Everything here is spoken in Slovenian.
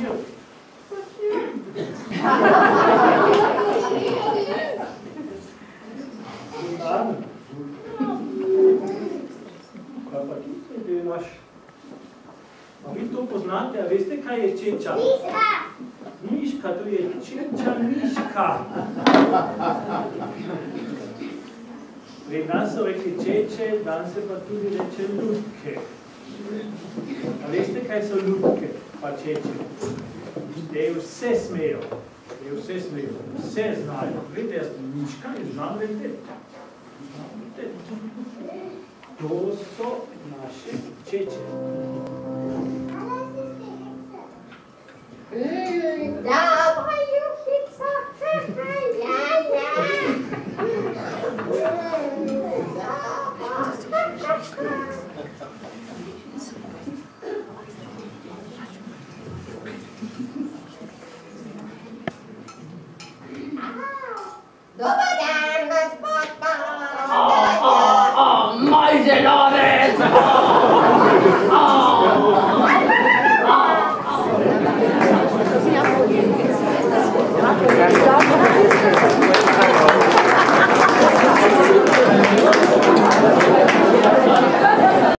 Почил. Ладно. Kaj pa ti imaš? A vi to poznate, a veste, kaj je čeča? Miška. Miška, to je čeča miška. Pri nas so rekli čeče, dan se pa tudi reče ljudke. A veste, kaj so ljudke, pa čeče? Te vse smejo. Vse znajo. Vidite, jaz miška in znam vedeti. To so naše čeče. Dobra ljubica, Dobar